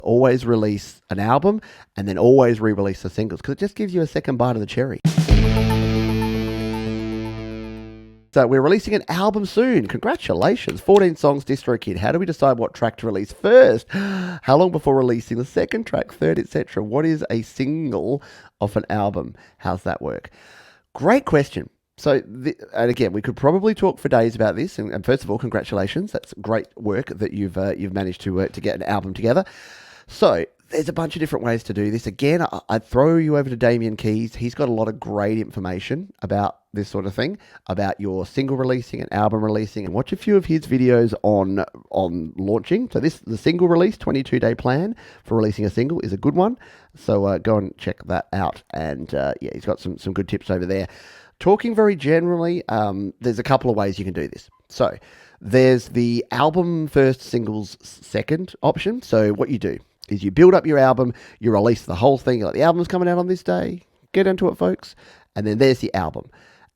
always release an album and then always re-release the singles because it just gives you a second bite of the cherry. So we're releasing an album soon. Congratulations. 14 songs, DistroKid. How do we decide what track to release first? How long before releasing the second track, third, etc.? What is a single of an album? How's that work? Great question. So, and again, we could probably talk for days about this. And first of all, congratulations. That's great work that you've managed to get an album together. So there's a bunch of different ways to do this. Again, I'd throw you over to Damien Keys. He's got a lot of great information about this sort of thing, about your single releasing and album releasing, and watch a few of his videos on launching. So the single release 22-day plan for releasing a single is a good one. So go and check that out. And he's got some good tips over there. Talking very generally, there's a couple of ways you can do this. So there's the album first, singles second option. So what you do is you build up your album, you release the whole thing. You're like, the album's coming out on this day. Get into it, folks. And then there's the album.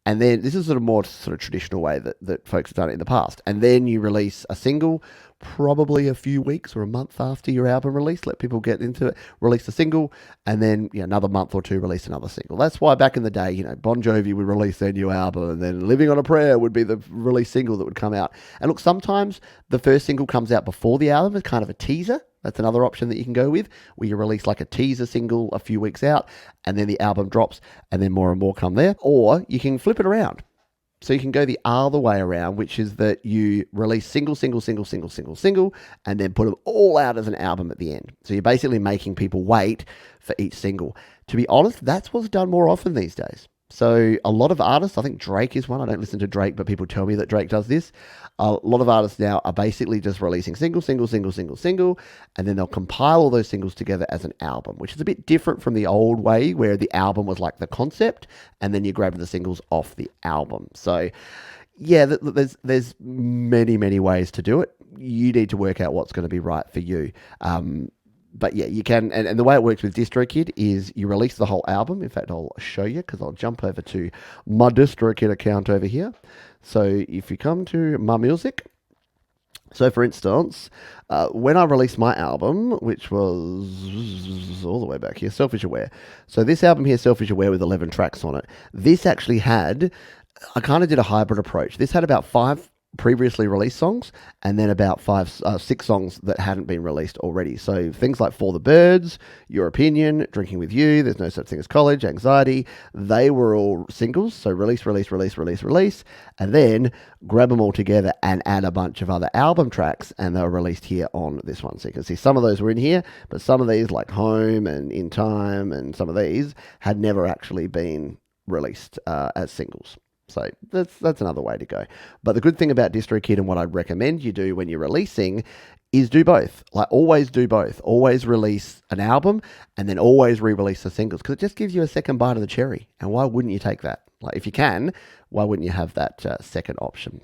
And then this is more traditional way that folks have done it in the past. And then you release a single, probably a few weeks or a month after your album release. Let people get into it. Release the single, and then another month or two, release another single. That's why back in the day, Bon Jovi would release their new album, and then "Living on a Prayer" would be the release single that would come out. And look, sometimes the first single comes out before the album. It's kind of a teaser. That's another option that you can go with, where you release like a teaser single a few weeks out, and then the album drops, and then more and more come there. Or you can flip it around. So you can go the other way around, which is that you release single, and then put them all out as an album at the end. So you're basically making people wait for each single. To be honest, that's what's done more often these days. So a lot of artists, I think Drake is one. I don't listen to Drake, but people tell me that Drake does this. A lot of artists now are basically just releasing single, and then they'll compile all those singles together as an album, which is a bit different from the old way where the album was like the concept, and then you grab the singles off the album. So yeah, there's many ways to do it. You need to work out what's going to be right for you. But yeah, you can, and the way it works with DistroKid is you release the whole album. In fact, I'll show you because I'll jump over to my DistroKid account over here. So if you come to my music, so for instance, when I released my album, which was all the way back here, Selfish Aware. So this album here, Selfish Aware, with 11 tracks on it. This actually had, I kind of did a hybrid approach. This had about 5 previously released songs, and then about 6 songs that hadn't been released already. So things like For the Birds, Your Opinion, Drinking With You, There's No Such Thing as College, Anxiety, they were all singles. So release, and then grab them all together and add a bunch of other album tracks, and they were released here on this one. So you can see some of those were in here, but some of these, like Home and In Time, and some of these had never actually been released as singles. So that's another way to go. But the good thing about DistroKid, and what I'd recommend you do when you're releasing, is do both. Like, always do both. Always release an album and then always re-release the singles, because it just gives you a second bite of the cherry. And why wouldn't you take that? Like, if you can, why wouldn't you have that second option?